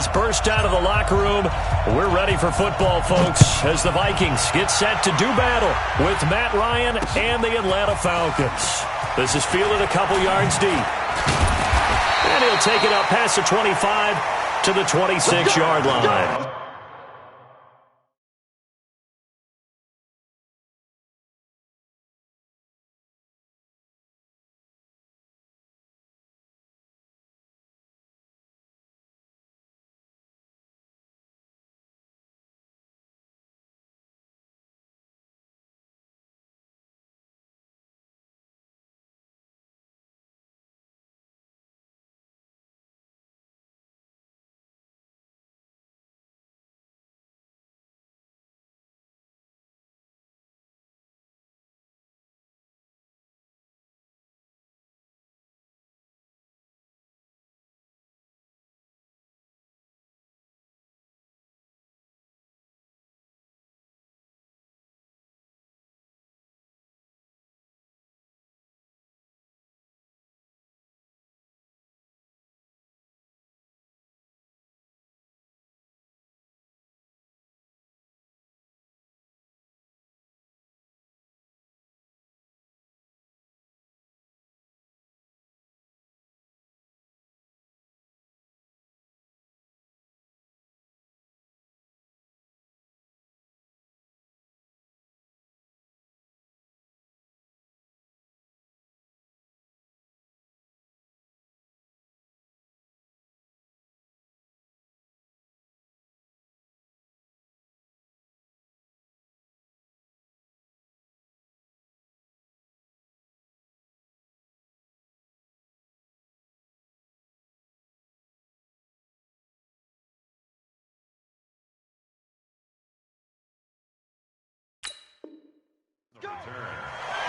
has burst out of the locker room. We're ready for football, folks, as the Vikings get set to do battle with Matt Ryan and the Atlanta Falcons. This is fielded a couple yards deep. And he'll take it up past the 25 to the 26-yard line.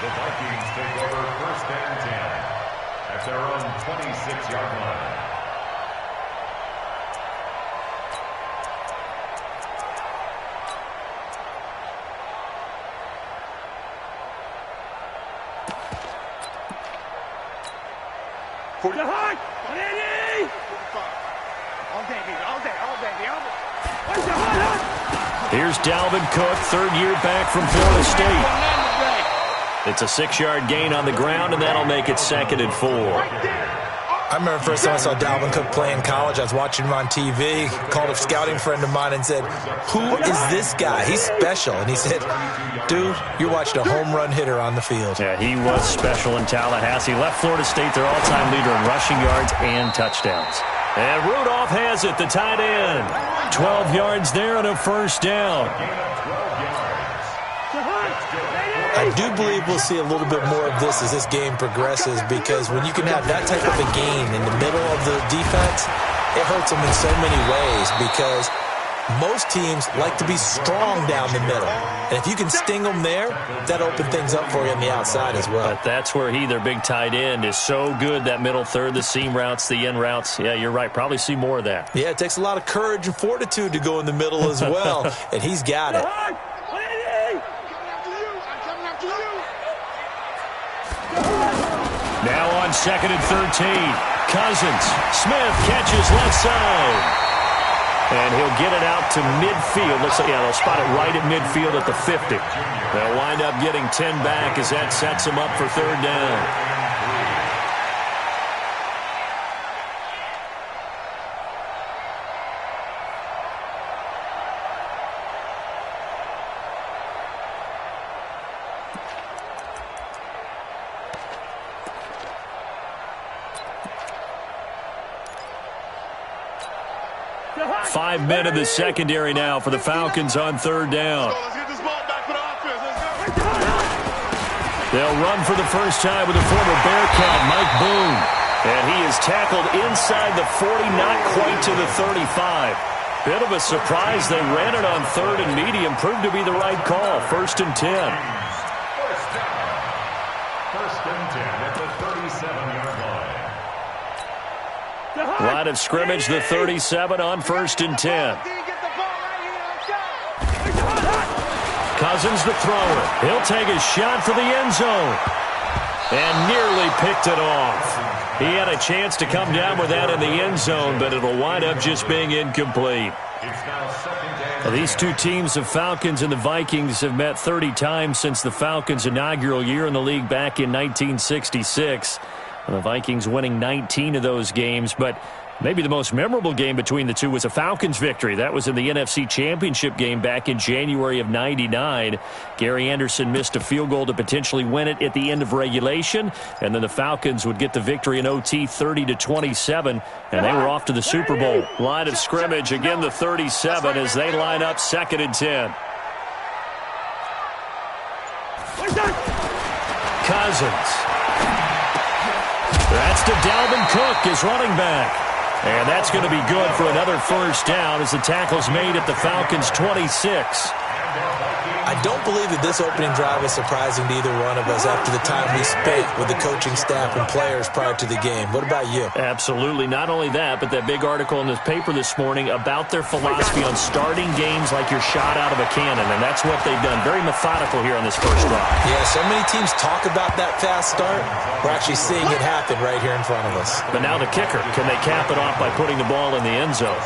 The Vikings take over first and 10 at their own 26-yard line. For the high! All day, baby, all day. Where's the high? Here's Dalvin Cook, third year back from Florida State. It's a 6-yard gain on the ground, and that'll make it 2nd and 4. I remember the first time I saw Dalvin Cook play in college. I was watching him on TV, called a scouting friend of mine and said, "Who is this guy? He's special." And he said, "Dude, you're watching a home run hitter on the field." Yeah, he was special in Tallahassee. Left Florida State their all-time leader in rushing yards and touchdowns. And Rudolph has it, the tight end. 12 yards there and a first down. I do believe we'll see a little bit more of this as this game progresses, because when you can have that type of a gain in the middle of the defense, it hurts them in so many ways, because most teams like to be strong down the middle. And if you can sting them there, that opens things up for you on the outside as well. But that's where their big tight end, is so good, that middle third, the seam routes, the in routes. Yeah, you're right. Probably see more of that. Yeah, it takes a lot of courage and fortitude to go in the middle as well, and he's got it. Now on 2nd and 13. Cousins. Smith catches left side. And he'll get it out to midfield. Looks like, yeah, they'll spot it right at midfield at the 50. They'll wind up getting 10 back as that sets them up for third down. Five men in the secondary now for the Falcons on third down. They'll run for the first time with the former Bearcat, Mike Boone. And he is tackled inside the 40, not quite to the 35. Bit of a surprise. They ran it on third and medium. Proved to be the right call. 1st and 10. First and 10 at the 37-yard line. Line of scrimmage, the 37 on 1st and 10. Cousins the thrower. He'll take a shot for the end zone. And nearly picked it off. He had a chance to come down with that in the end zone, but it'll wind up just being incomplete. Well, these two teams, the Falcons and the Vikings, have met 30 times since the Falcons' inaugural year in the league back in 1966. And the Vikings winning 19 of those games, but maybe the most memorable game between the two was a Falcons victory. That was in the NFC Championship game back in January of '99. Gary Anderson missed a field goal to potentially win it at the end of regulation, and then the Falcons would get the victory in OT 30-27, and they were off to the Super Bowl. Line of scrimmage, again the 37 as they line up 2nd and 10. Cousins. That's to Dalvin Cook, his running back. And that's going to be good for another first down as the tackle's made at the Falcons' 26. I don't believe that this opening drive is surprising to either one of us after the time we spent with the coaching staff and players prior to the game. What about you? Absolutely. Not only that, but that big article in the paper this morning about their philosophy on starting games like you're shot out of a cannon, and that's what they've done. Very methodical here on this first drive. Yeah, so many teams talk about that fast start. We're actually seeing it happen right here in front of us. But now the kicker. Can they cap it off by putting the ball in the end zone?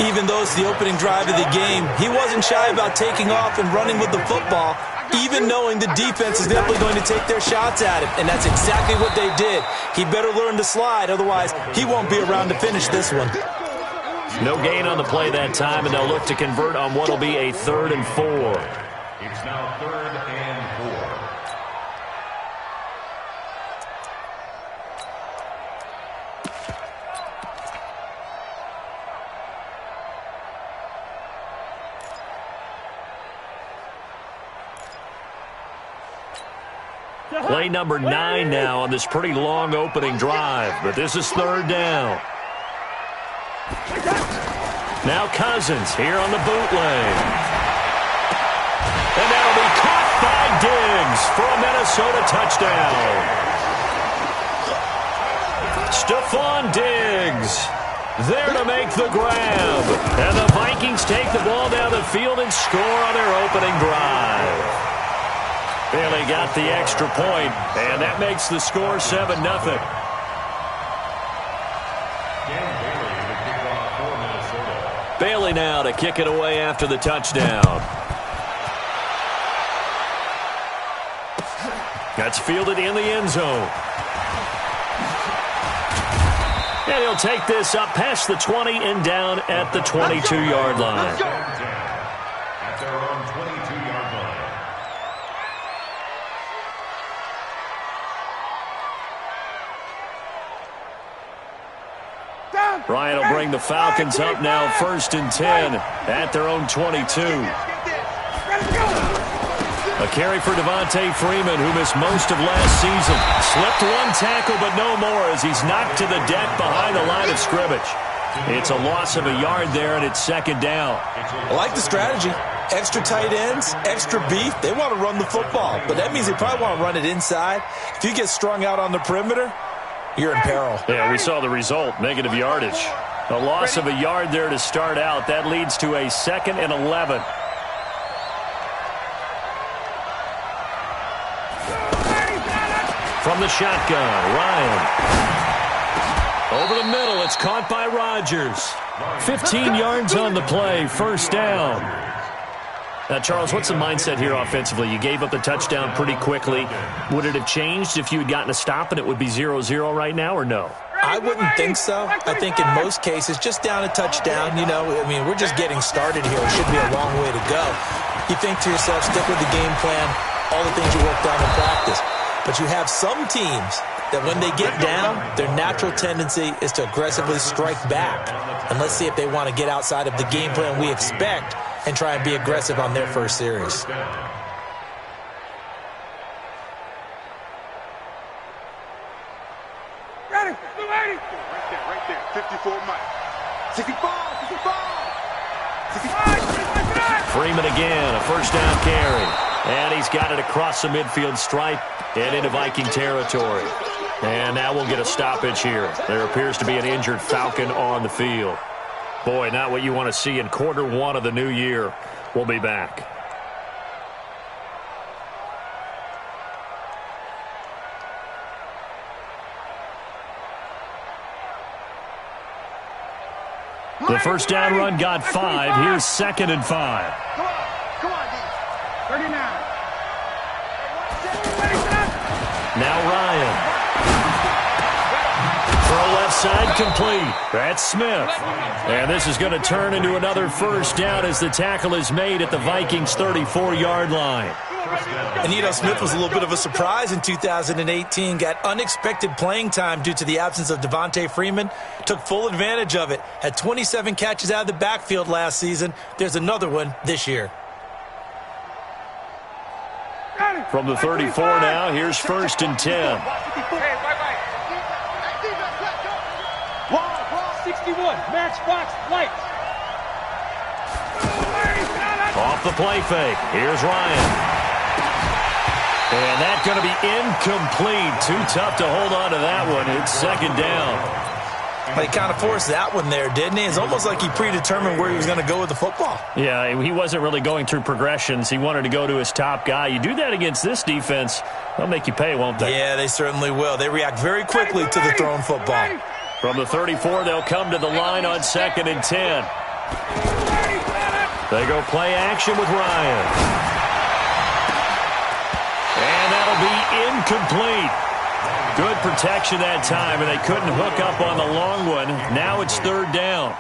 Even though it's the opening drive of the game, he wasn't shy about taking off and running with the football, even knowing the defense is definitely going to take their shots at him. And that's exactly what they did. He better learn to slide, otherwise he won't be around to finish this one. No gain on the play that time, and they'll look to convert on what will be a 3rd and 4. It's now 3rd and 4. Play number 9 now on this pretty long opening drive, but this is 3rd down. Now Cousins here on the bootleg. And that'll be caught by Diggs for a Minnesota touchdown. Stephon Diggs there to make the grab. And the Vikings take the ball down the field and score on their opening drive. Bailey got the extra point, and that makes the score 7-0. Bailey now to kick it away after the touchdown. That's fielded in the end zone. And he'll take this up past the 20 and down at the 22-yard line. At their own 22-yard line. Ryan will bring the Falcons up now 1st and 10 at their own 22. A carry for Devontae Freeman, who missed most of last season. Slipped one tackle, but no more as he's knocked to the deck behind the line of scrimmage. It's a loss of a yard there, and it's 2nd down. I like the strategy. Extra tight ends, extra beef. They want to run the football, but that means they probably want to run it inside. If you get strung out on the perimeter, you're in peril. Yeah, we saw the result, negative yardage. A loss of a yard there to start out. That leads to a 2nd and 11. From the shotgun, Ryan. Over the middle, it's caught by Rodgers. 15 yards on the play, 1st down. Now, Charles, what's the mindset here offensively? You gave up the touchdown pretty quickly. Would it have changed if you had gotten a stop and it would be 0-0 right now, or no? I wouldn't think so. I think in most cases, just down a touchdown, you know, I mean, we're just getting started here. It should be a long way to go. You think to yourself, stick with the game plan, all the things you worked on in practice. But you have some teams that when they get down, their natural tendency is to aggressively strike back. And let's see if they want to get outside of the game plan we expect and try and be aggressive on their first series. Ready. Right there. 54 Mike. 64. Freeman again, a 1st down carry. And he's got it across the midfield stripe and into Viking territory. And now we'll get a stoppage here. There appears to be an injured Falcon on the field. Boy, not what you want to see in quarter 1 of the new year. We'll be back. The first down run got 5. Here's 2nd and 5. Come on, D. 39. Now Ryan. Throw left side complete. That's Smith. And this is going to turn into another first down as the tackle is made at the Vikings' 34-yard line. And Smith was a little bit of a surprise in 2018. Got unexpected playing time due to the absence of Devontae Freeman. Took full advantage of it. Had 27 catches out of the backfield last season. There's another one this year. From the 34 now, here's 1st and 10. 61, match box, lights. Off the play fake. Here's Ryan. And that's going to be incomplete. Too tough to hold on to that one. It's 2nd down. He kind of forced that one there, didn't he? It's almost like he predetermined where he was going to go with the football. Yeah, he wasn't really going through progressions. He wanted to go to his top guy. You do that against this defense, they'll make you pay, won't they? Yeah, they certainly will. They react very quickly to the thrown football. From the 34, they'll come to the line on 2nd and 10. They go play action with Ryan. And that'll be incomplete. Good protection that time, and they couldn't hook up on the long one. Now it's 3rd down.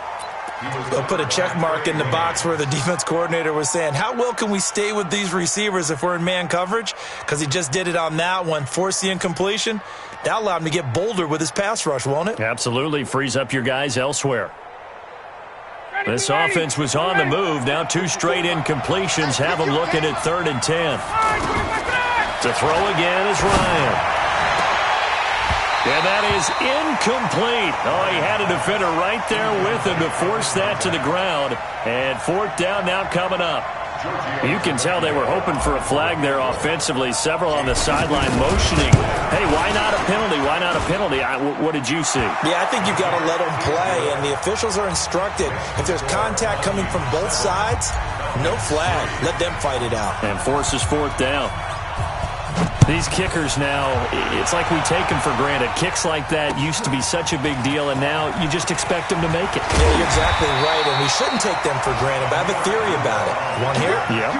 They'll put a check mark in the box where the defense coordinator was saying, how well can we stay with these receivers if we're in man coverage? Because he just did it on that one, forced the incompletion. That'll allow him to get bolder with his pass rush, won't it? Absolutely. Frees up your guys elsewhere. This offense was on the move. Now 2 straight incompletions have them looking at 3rd and 10. To throw again is Ryan. And that is incomplete. Oh, he had a defender right there with him to force that to the ground. And 4th down now coming up. You can tell they were hoping for a flag there offensively. Several on the sideline motioning. Hey, why not a penalty? Why not a penalty? What did you see? Yeah, I think you've got to let them play. And the officials are instructed, if there's contact coming from both sides, no flag. Let them fight it out. And forces 4th down. These kickers now, it's like we take them for granted. Kicks like that used to be such a big deal, and now you just expect them to make it. Yeah, you're exactly right, and we shouldn't take them for granted, but I have a theory about it. You want to hear it? Yeah.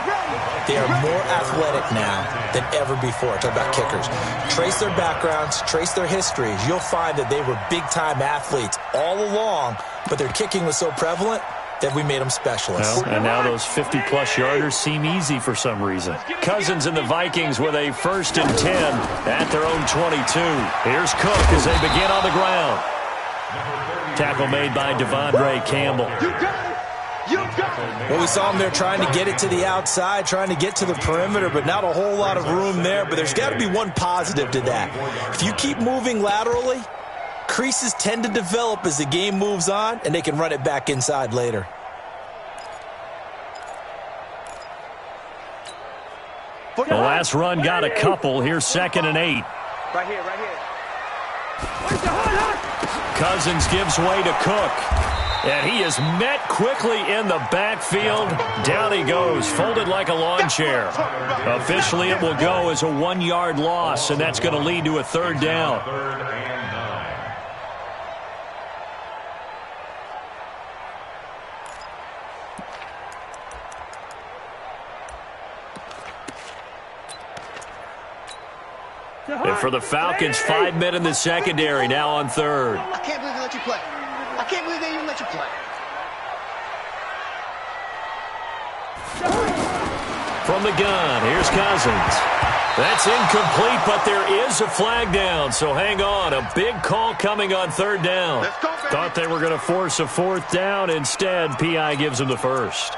They are more athletic now than ever before. Talk about kickers. Trace their backgrounds, trace their histories. You'll find that they were big-time athletes all along, but their kicking was so prevalent that we made them specialists. Well, and now those 50-plus yarders seem easy for some reason. Cousins and the Vikings with a 1st and 10 at their own 22. Here's Cook as they begin on the ground. Tackle made by Devondre Campbell. Well, we saw him there trying to get it to the outside, trying to get to the perimeter, but not a whole lot of room there. But there's got to be one positive to that. If you keep moving laterally, creases tend to develop as the game moves on, and they can run it back inside later. The last run got a couple. Here's 2nd and 8. Right here. Cousins gives way to Cook. And he is met quickly in the backfield. Down he goes, folded like a lawn chair. Officially, it will go as a 1-yard loss, and that's going to lead to a 3rd down. 3rd and 9. And for the Falcons, 5 men in the secondary, now on 3rd. I can't believe they let you play. I can't believe they even let you play. From the gun, here's Cousins. That's incomplete, but there is a flag down, so hang on. A big call coming on 3rd down. Thought they were going to force a 4th down. Instead, P.I. gives them the 1st.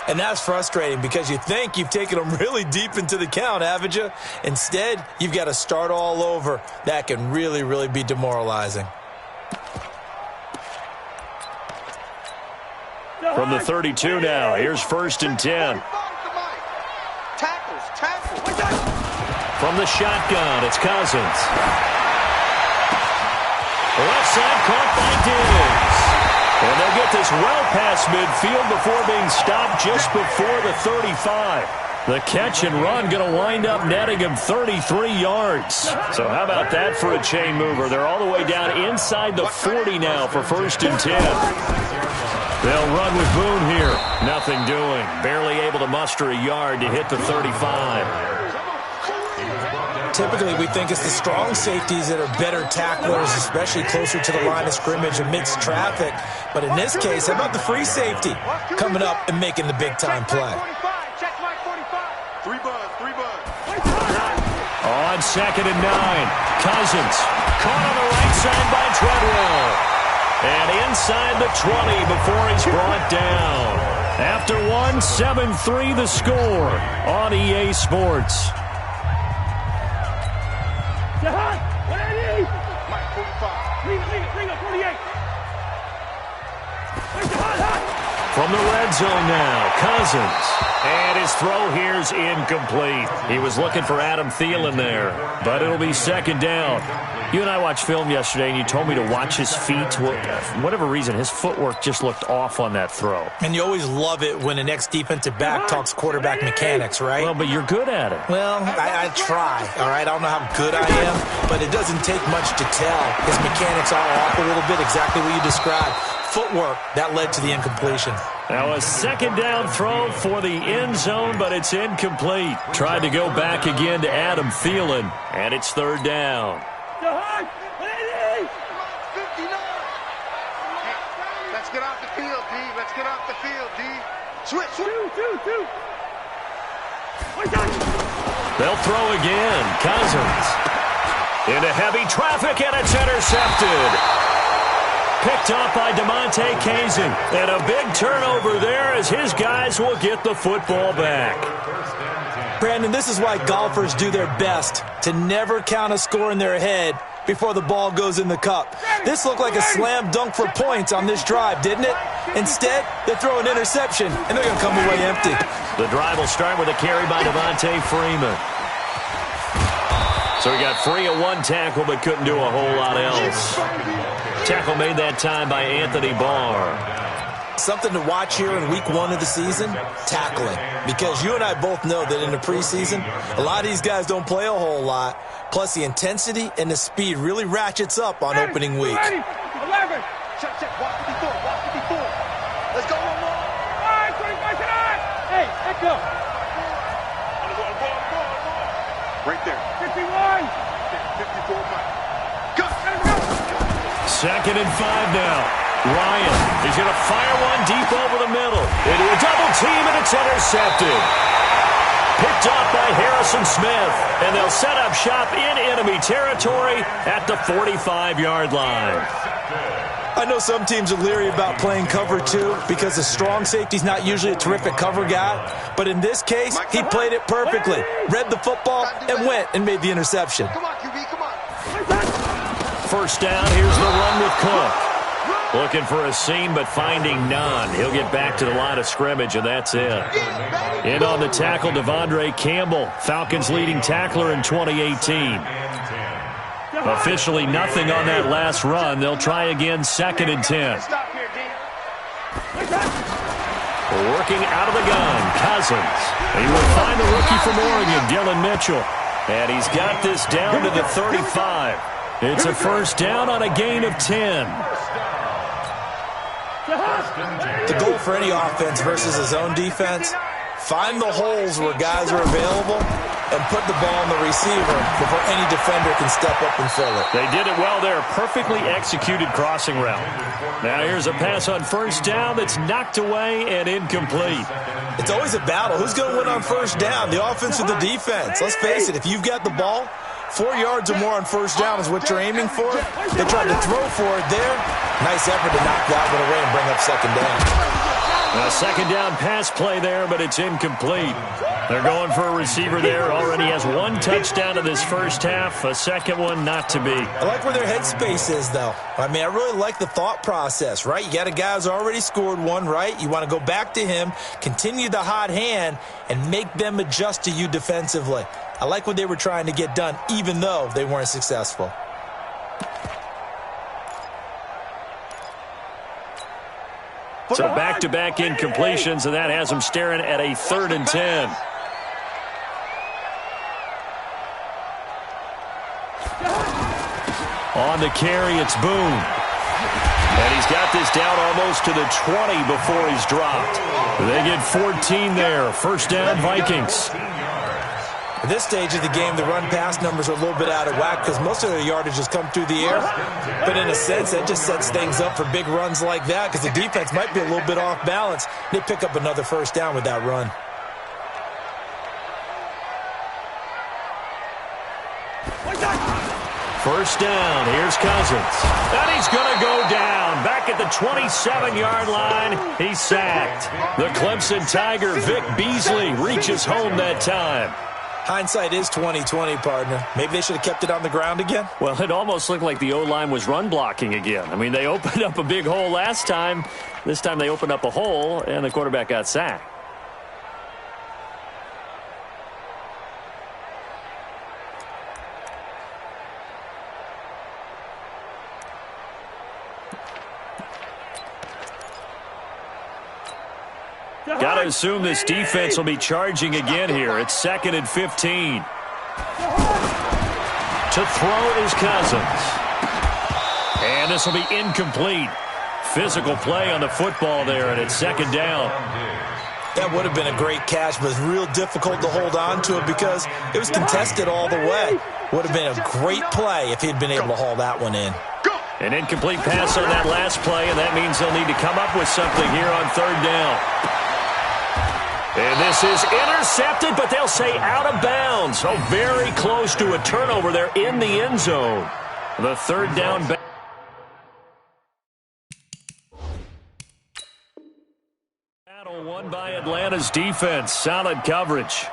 And that's frustrating because you think you've taken them really deep into the count, haven't you? Instead, you've got to start all over. That can really, really be demoralizing. From the 32 now, here's 1st and 10. Tackles. From the shotgun, it's Cousins. Left side caught by Diggs. And they'll get this well past midfield before being stopped just before the 35. The catch and run going to wind up netting him 33 yards. So how about that for a chain mover? They're all the way down inside the 40 now for 1st and 10. They'll run with Boone here. Nothing doing. Barely able to muster a yard to hit the 35. Typically, we think it's the strong safeties that are better tacklers, especially closer to the line of scrimmage amidst traffic. But in this case, how about the free safety coming up and making the big-time play? Check my 45. 3 buds. On 2nd and 9, Cousins caught on the right side by Treadwell. And inside the 20 before he's brought down. After 1, 7-3 the score on EA Sports. Mike 45. Ring up 48. From the red zone now, Cousins. And his throw here's incomplete. He was looking for Adam Thielen there, but it'll be 2nd down. You and I watched film yesterday, and you told me to watch his feet. For whatever reason, his footwork just looked off on that throw. And you always love it when the next defensive back talks quarterback mechanics, right? Well, but you're good at it. Well, I try, all right? I don't know how good I am, but it doesn't take much to tell. His mechanics are off a little bit, exactly what you described. Footwork, that led to the incompletion. Now a 2nd down throw for the end zone, but it's incomplete. Tried to go back again to Adam Thielen, and it's 3rd down. 59. Let's get off the field, D. Let's get off the field, D. Switch. 2. They'll throw again. Cousins into heavy traffic, and it's intercepted. Picked up by DeMonte Kazin. And a big turnover there as his guys will get the football back. Brandon, this is why golfers do their best to never count a score in their head before the ball goes in the cup. This looked like a slam dunk for points on this drive, didn't it? Instead, they throw an interception, and they're going to come away empty. The drive will start with a carry by Devontae Freeman. So he got free of 1 tackle, but couldn't do a whole lot else. Tackle made that time by Anthony Barr. Something to watch here in week 1 of the season, tackling. Because you and I both know that in the preseason, a lot of these guys don't play a whole lot. Plus, the intensity and the speed really ratchets up on opening week. 11. Check. Walk 54. Let's go one more. All right, 25 tonight. Hey, let's go. Right there. 51. 54, Mike. Go. 2nd and 5 now. Ryan is going to fire one deep over the middle. Into a double team, and it's intercepted. Picked up by Harrison Smith, and they'll set up shop in enemy territory at the 45-yard line. I know some teams are leery about playing cover 2 because the strong safety's not usually a terrific cover guy. But in this case, he played it perfectly. Read the football and went and made the interception. Come on, QB, come on. 1st down, here's the run with Cook. Looking for a seam, but finding none. He'll get back to the line of scrimmage, and that's it. In on the tackle, Devondre Campbell, Falcons' leading tackler in 2018. Officially nothing on that last run. They'll try again 2nd and 10. Working out of the gun, Cousins. He will find the rookie from Oregon, Dylan Mitchell. And he's got this down to the 35. It's a 1st down on a gain of 10. The goal for any offense versus his own defense, find the holes where guys are available and put the ball on the receiver before any defender can step up and fill it. They did it well there. Perfectly executed crossing route. Now here's a pass on 1st down that's knocked away and incomplete. It's always a battle. Who's going to win on 1st down, the offense or the defense? Let's face it, if you've got the ball, 4 yards or more on 1st down is what you're aiming for. They tried to throw for it there. Nice effort to knock that one away and bring up 2nd down. A 2nd down pass play there, but it's incomplete. They're going for a receiver there. Already has 1 touchdown in this 1st half. A 2nd one not to be. I like where their headspace is, though. I mean, I really like the thought process, right? You got a guy who's already scored 1, right? You want to go back to him, continue the hot hand, and make them adjust to you defensively. I like what they were trying to get done, even though they weren't successful. So back-to-back incompletions, and that has them staring at a 3rd and 10. On the carry, it's Boone. And he's got this down almost to the 20 before he's dropped. They get 14 there. First down, Vikings. At this stage of the game, the run-pass numbers are a little bit out of whack because most of their yardage has come through the air. But in a sense, that just sets things up for big runs like that because the defense might be a little bit off balance. They pick up another first down with that run. First down, here's Cousins. And he's going to go down. Back at the 27-yard line, he's sacked. The Clemson Tiger, Vic Beasley, reaches home that time. Hindsight is 20/20, partner. Maybe they should have kept it on the ground again. Well, it almost looked like the O-line was run blocking again. I mean, they opened up a big hole last time. This time they opened up a hole, and the quarterback got sacked. Got to assume this defense will be charging again here. It's 2nd and 15. To throw is Cousins. And this will be incomplete. Physical play on the football there, and it's 2nd down. That would have been a great catch, but it's real difficult to hold on to it because it was contested all the way. Would have been a great play if he'd been able to haul that one in. An incomplete pass on that last play, and that means they'll need to come up with something here on 3rd down. And this is intercepted, but they'll say out of bounds. So very close to a turnover there in the end zone. The 3rd down. Battle won by Atlanta's defense. Solid coverage.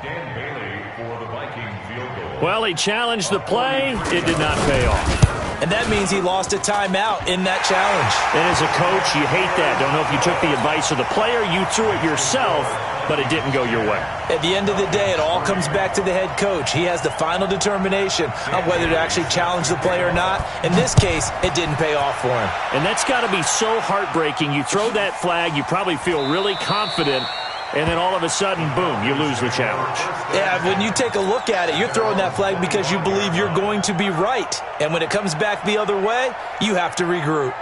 Dan Bailey for the Viking field goal. Well, he challenged the play. It did not pay off. And that means he lost a timeout in that challenge. And as a coach, you hate that. Don't know if you took the advice of the player. You threw it yourself, but it didn't go your way. At the end of the day, it all comes back to the head coach. He has the final determination on whether to actually challenge the play or not. In this case, it didn't pay off for him. And that's got to be so heartbreaking. You throw that flag, you probably feel really confident, and then all of a sudden, boom, you lose the challenge. Yeah, when you take a look at it, you're throwing that flag because you believe you're going to be right. And when it comes back the other way, you have to regroup.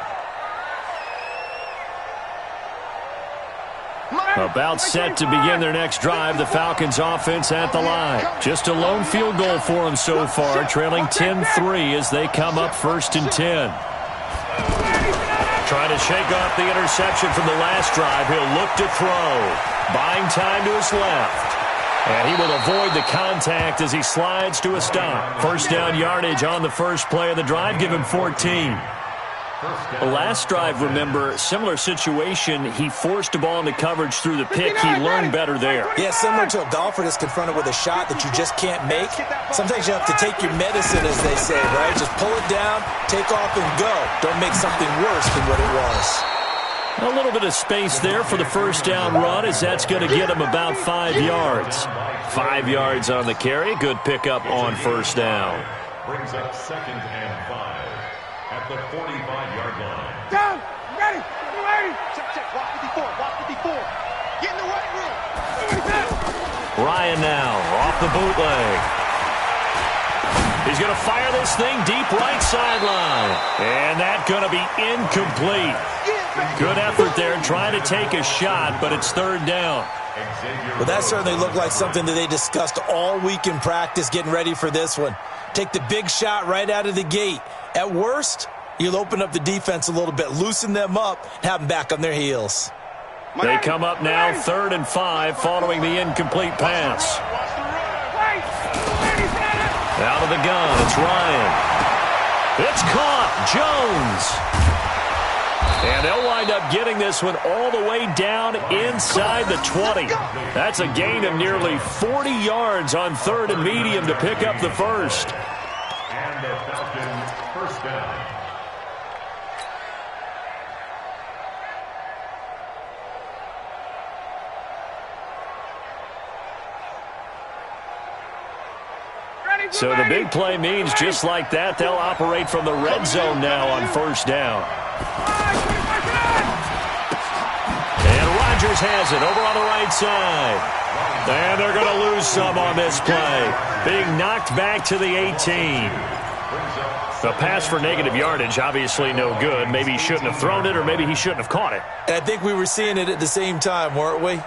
About set to begin their next drive, the Falcons offense at the line. Just a lone field goal for them so far, trailing 10-3 as they come up 1st and 10. Trying to shake off the interception from the last drive. He'll look to throw. Buying time to his left. And he will avoid the contact as he slides to a stop. First down yardage on the first play of the drive. Give him 14. The last drive, remember, similar situation. He forced the ball into coverage through the pick. He learned better there. Yeah, similar to a golfer that's confronted with a shot that you just can't make. Sometimes you have to take your medicine, as they say, right? Just pull it down, take off, and go. Don't make something worse than what it was. A little bit of space there for the first down run, as that's going to get him about 5 yards. 5 yards on the carry. Good pickup on first down. Brings up 2nd and 5 at the 45-yard line. Down! Ready! Get ready! Check. Walk 54. Walk 54. Get in the right room. Ryan now off the bootleg. He's going to fire this thing deep right sideline. And that's going to be incomplete. Good effort there trying to take a shot, but it's 3rd down. Well, that certainly looked like something that they discussed all week in practice getting ready for this one. Take the big shot right out of the gate. At worst, you'll open up the defense a little bit, loosen them up, and have them back on their heels. They come up now 3rd and 5 following the incomplete pass. Out of the gun, it's Ryan. It's caught. Jones. And they'll wind up getting this one all the way down inside the 20. That's a gain of nearly 40 yards on 3rd and medium to pick up the first. And the Falcons first down. So the big play means just like that, they'll operate from the red zone now on first down. And Rodgers has it over on the right side. And they're going to lose some on this play. Being knocked back to the 18. The pass for negative yardage, obviously no good. Maybe he shouldn't have thrown it, or maybe he shouldn't have caught it. I think we were seeing it at the same time, weren't we?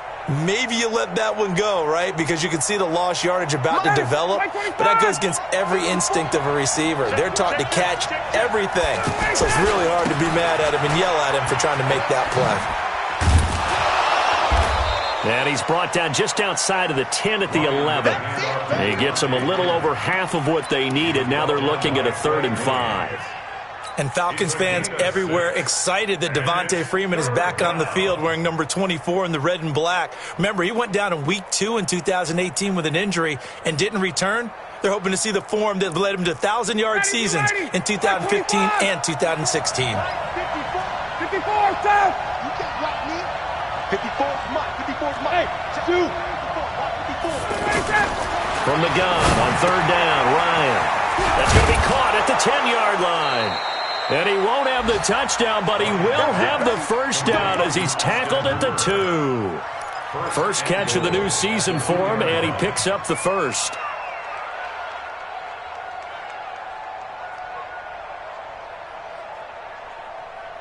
Maybe you let that one go, right? Because you can see the lost yardage about to develop. But that goes against every instinct of a receiver. They're taught to catch everything. So it's really hard to be mad at him and yell at him for trying to make that play. And he's brought down just outside of the 10 at the 11. He gets them a little over half of what they needed. Now they're looking at a 3rd and 5. And Falcons fans everywhere excited that Devontae Freeman is back on the field wearing number 24 in the red and black. Remember, he went down in week 2 in 2018 with an injury and didn't return. They're hoping to see the form that led him to 1,000-yard seasons in 2015 and 2016. 54, South! You can't block me. 54 is mine. 54 is mine. Hey, 2. 54. From the gun on 3rd down, Ryan. That's going to be caught at the 10-yard line. And he won't have the touchdown, but he will have the first down as he's tackled at the 2. First catch of the new season for him, and he picks up the first.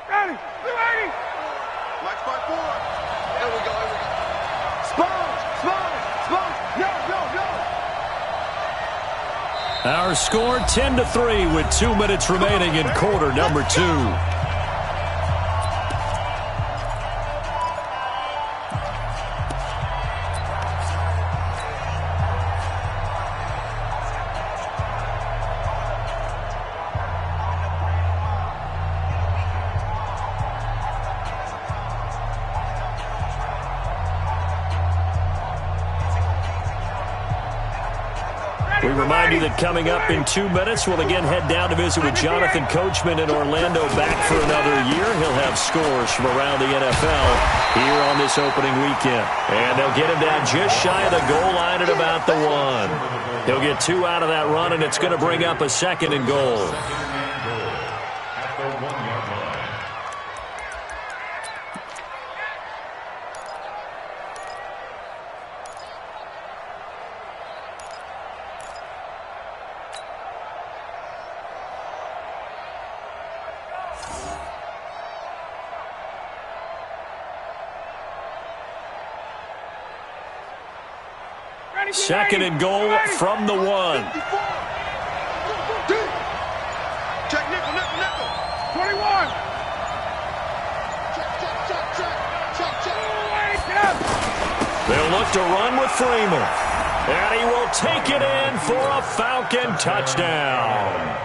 Ready. Watch my board. Here we go. Sponge. No. Our score 10-3 with 2 minutes remaining in quarter number 2. We remind you that coming up in 2 minutes, we'll again head down to visit with Jonathan Coachman in Orlando, back for another year. He'll have scores from around the NFL here on this opening weekend. And they'll get him down just shy of the goal line at about the 1. He'll get 2 out of that run, and it's going to bring up a 2nd and goal. At the 1-yard line. Second and goal from the 1. Check nickel. 21. Check. They'll look to run with Freeman. And he will take it in for a Falcon touchdown.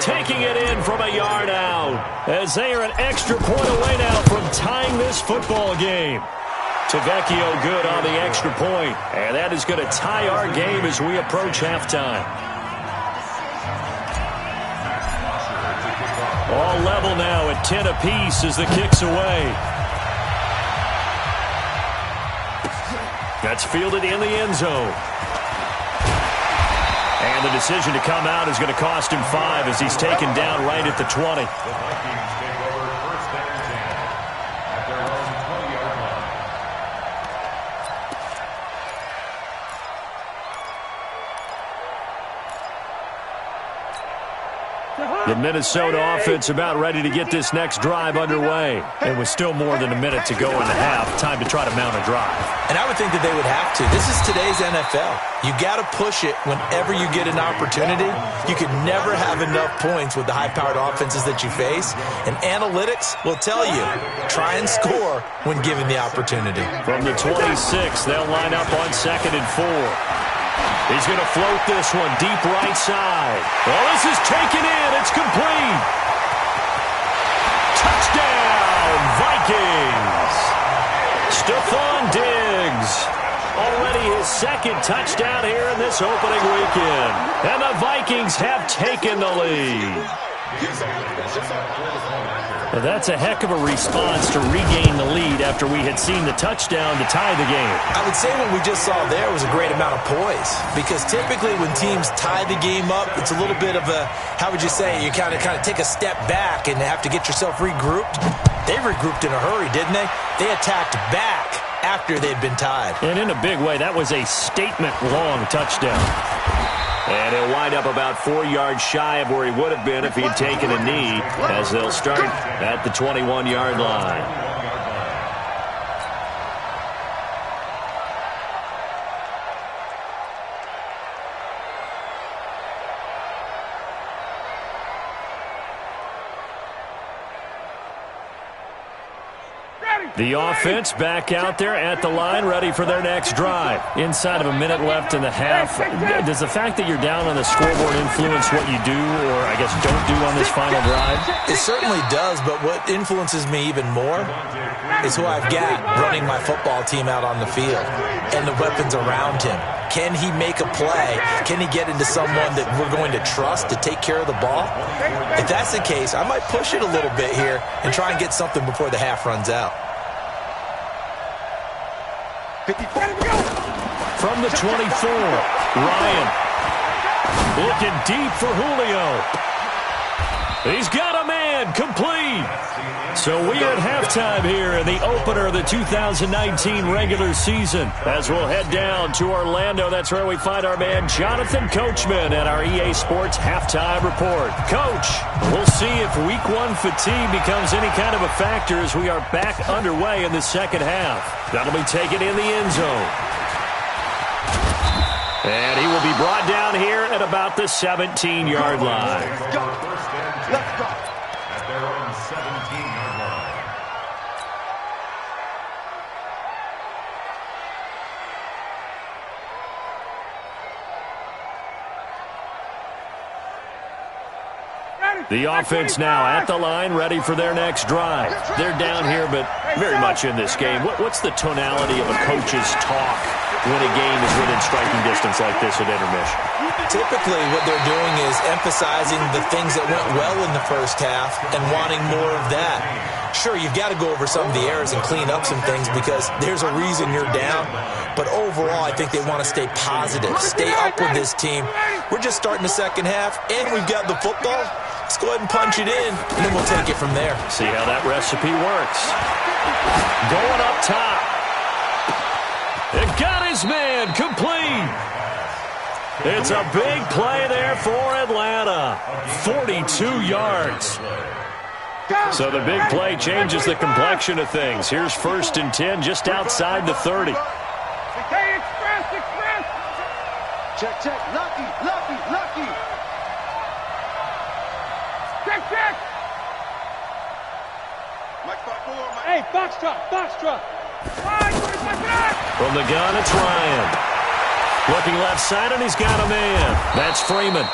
Taking it in from a yard out, as they are an extra point away now from tying this football game. Tavecchio good on the extra point, and that is going to tie our game as we approach halftime. All level now at 10 apiece as the kick's away. That's fielded in the end zone. And the decision to come out is going to cost him 5 as he's taken down right at the 20. The Vikings take over 1st and 10 at their own 20-yard line. The Minnesota offense about ready to get this next drive underway. And with still more than a minute to go in the half, time to try to mount a drive. And I would think that they would have to. This is today's NFL. You got to push it whenever you get an opportunity. You could never have enough points with the high-powered offenses that you face. And analytics will tell you, try and score when given the opportunity. From the 26, they'll line up on 2nd and 4. He's going to float this one deep right side. Well, this is taken in. It's complete. Touchdown, Vikings. Stephon Diggs. Already his 2nd touchdown here in this opening weekend. And the Vikings have taken the lead. Well, that's a heck of a response to regain the lead after we had seen the touchdown to tie the game. I would say what we just saw there was a great amount of poise, because typically when teams tie the game up, it's a little bit of a, how would you say, you kind of take a step back and have to get yourself regrouped. They regrouped in a hurry, didn't they? They attacked back after they'd been tied. And in a big way, that was a statement-long touchdown. And he'll wind up about 4 yards shy of where he would have been if he'd taken a knee, as they'll start at the 21-yard line. The offense back out there at the line, ready for their next drive. Inside of a minute left in the half, does the fact that you're down on the scoreboard influence what you do, or I guess don't do on this final drive? It certainly does, but what influences me even more is who I've got running my football team out on the field and the weapons around him. Can he make a play? Can he get into someone that we're going to trust to take care of the ball? If that's the case, I might push it a little bit here and try and get something before the half runs out. From the 24, Ryan looking deep for Julio. He's got a man, complete. So we are at halftime here in the opener of the 2019 regular season. As we'll head down to Orlando, that's where we find our man Jonathan Coachman at our EA Sports Halftime Report. Coach, we'll see if Week 1 fatigue becomes any kind of a factor as we are back underway in the second half. That'll be taken in the end zone. And he will be brought down here at about the 17-yard line. Let's go. At their own 17-yard line. The offense now at the line, ready for their next drive. They're down here, but very much in this game. What's the tonality of a coach's talk when a game is within striking distance like this at intermission? Typically, what they're doing is emphasizing the things that went well in the first half and wanting more of that. Sure, you've got to go over some of the errors and clean up some things because there's a reason you're down. But overall, I think they want to stay positive, stay up with this team. We're just starting the second half, and we've got the football. Let's go ahead and punch it in, and then we'll take it from there. See how that recipe works. Going up top. It got his man complete. It's a big play there for Atlanta. 42 yards. So the big play changes the complexion of things. Here's 1st and 10 just outside the 30. Express. Check. Lucky. Check. Mike 5-4. Hey, box truck. From the gun, it's Ryan. Looking left side, and he's got a man. That's Freeman.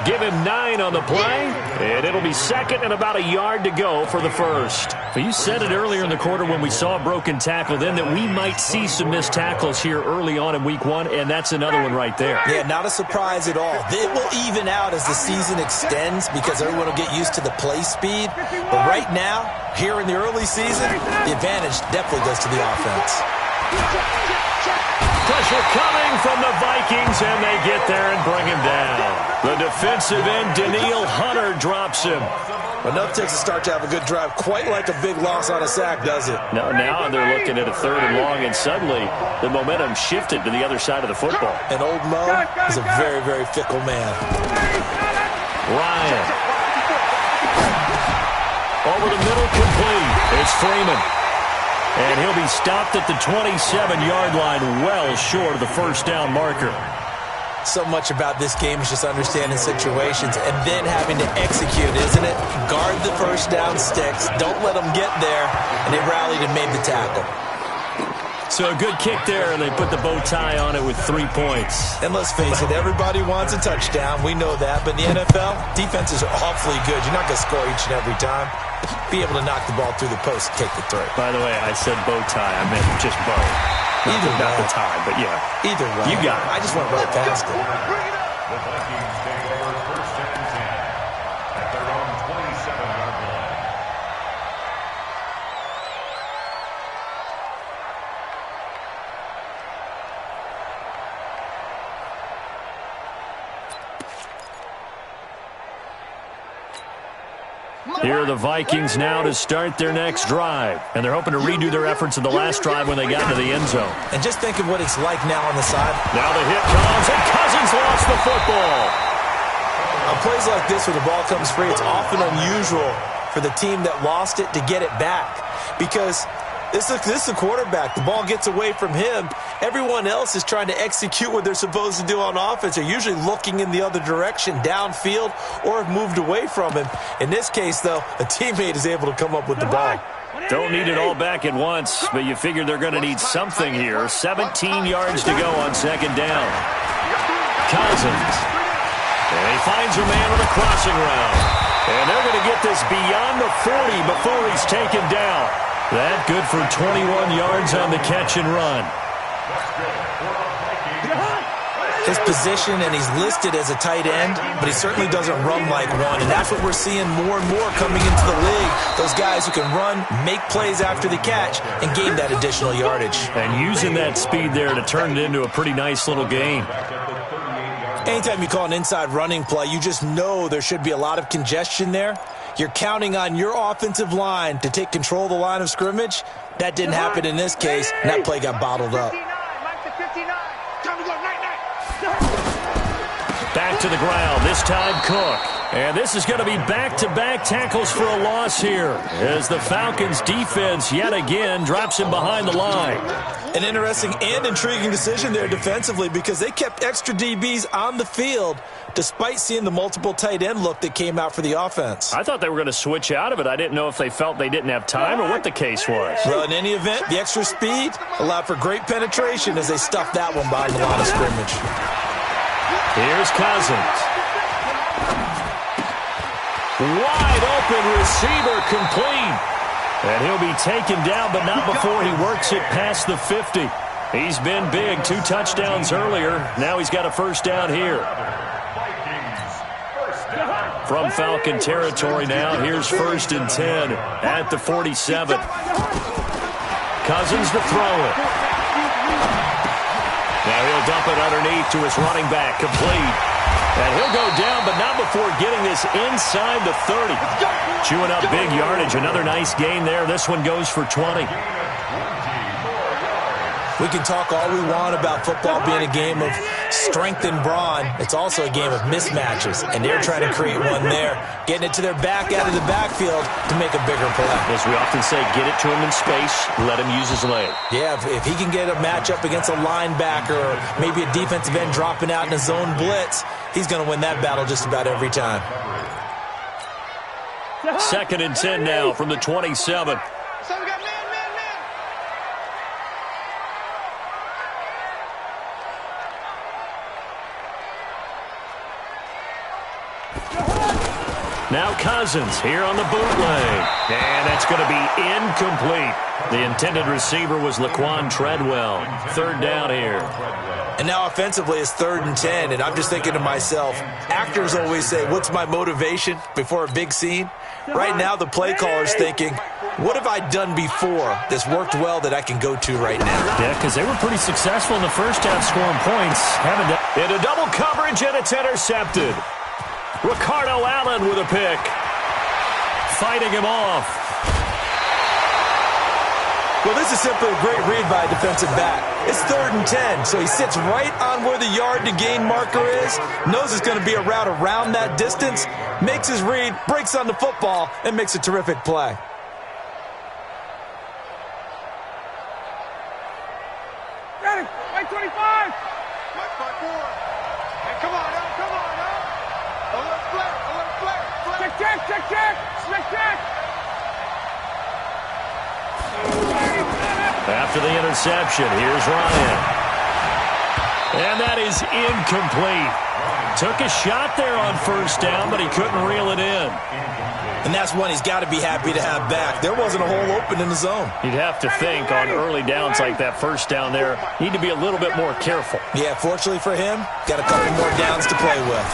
Give him 9 on the play, and it'll be second and about a yard to go for the first. Well, you said it earlier in the quarter when we saw a broken tackle then that we might see some missed tackles here early on in Week 1, and that's another one right there. Yeah, not a surprise at all. It will even out as the season extends because everyone will get used to the play speed. But right now, here in the early season, the advantage definitely goes to the offense. Pressure coming from the Vikings, and they get there and bring him down. The defensive end, Daniil Hunter, drops him. But nothing takes a start to have a good drive, quite like a big loss on a sack, does it? No, now they're looking at a 3rd and long, and suddenly the momentum shifted to the other side of the football. And old Mo is a very, very fickle man. Ryan. Over the middle, complete. It's Freeman. And he'll be stopped at the 27-yard line, well short of the first down marker. So much about this game is just understanding situations and then having to execute, isn't it? Guard the first down sticks. Don't let them get there. And they rallied and made the tackle. So a good kick there, and they put the bow tie on it with 3 points. And let's face it, everybody wants a touchdown. We know that. But in the NFL, defenses are awfully good. You're not going to score each and every time. Be able to knock the ball through the post and take the throw. By the way, I said bow tie. I meant just bow. Not the tie, but yeah. Either way. You got it. I just went right past it. The Vikings take over 1st and 10. At Here are the Vikings now to start their next drive. And they're hoping to redo their efforts in the last drive when they got into the end zone. And just think of what it's like now on the side. Now the hit comes, and Cousins lost the football. On plays like this where the ball comes free, it's often unusual for the team that lost it to get it back. Because this is a quarterback. The ball gets away from him. Everyone else is trying to execute what they're supposed to do on offense. They're usually looking in the other direction, downfield, or have moved away from him. In this case, though, a teammate is able to come up with the ball. Don't need it all back at once, but you figure they're going to need something here. 17 yards to go on second down. Cousins. And he finds a man with a crossing route. And they're going to get this beyond the 40 before he's taken down. That good for 21 yards on the catch and run. His position, and he's listed as a tight end, but he certainly doesn't run like one. And that's what we're seeing more and more coming into the league. Those guys who can run, make plays after the catch, and gain that additional yardage. And using that speed there to turn it into a pretty nice little gain. Anytime you call an inside running play, you just know there should be a lot of congestion there. You're counting on your offensive line to take control of the line of scrimmage. That didn't happen in this case, and that play got bottled up. Back to the ground, this time Cook. And this is going to be back-to-back tackles for a loss here as the Falcons defense yet again drops him behind the line. An interesting and intriguing decision there defensively because they kept extra DBs on the field despite seeing the multiple tight end look that came out for the offense. I thought they were going to switch out of it. I didn't know if they felt they didn't have time or what the case was. Well, in any event, the extra speed allowed for great penetration as they stuffed that one behind the line of scrimmage. Here's Cousins. Wide open receiver complete. And he'll be taken down, but not before he works it past the 50. He's been big. 2 touchdowns earlier. Now he's got a first down here. From Falcon territory now, here's 1st and 10 at the 47. Cousins to throw it. Now he'll dump it underneath to his running back, complete. And he'll go down, but not before getting this inside the 30. Chewing up big yardage. Another nice gain there. This one goes for 20. We can talk all we want about football being a game of strength and brawn. It's also a game of mismatches, and they're trying to create one there, getting it to their back out of the backfield to make a bigger play. As we often say, get it to him in space, let him use his leg. Yeah, if he can get a matchup against a linebacker or maybe a defensive end dropping out in a zone blitz, he's going to win that battle just about every time. 2nd and 10 now from the 27. Now Cousins here on the bootleg. And that's going to be incomplete. The intended receiver was Laquan Treadwell. 3rd down here. And now offensively it's 3rd and 10. And I'm just thinking to myself, actors always say, what's my motivation before a big scene? Right now the play caller's thinking, what have I done before that's worked well that I can go to right now? Yeah, because they were pretty successful in the first half scoring points. Into double coverage, and it's intercepted. Ricardo Allen with a pick. Fighting him off. Well, this is simply a great read by a defensive back. It's 3rd and 10, so he sits right on where the yard to gain marker is, knows it's going to be a route around that distance, makes his read, breaks on the football, and makes a terrific play. Ready, right 25. Right 4. Hey, come on, now, come on, now. A little flare. Check. After the interception, here's Ryan. And that is incomplete. Took a shot there on 1st down, but he couldn't reel it in. And that's one he's got to be happy to have back. There wasn't a hole open in the zone. You'd have to think on early downs like that 1st down there, need to be a little bit more careful. Yeah, fortunately for him, got a couple more downs to play with.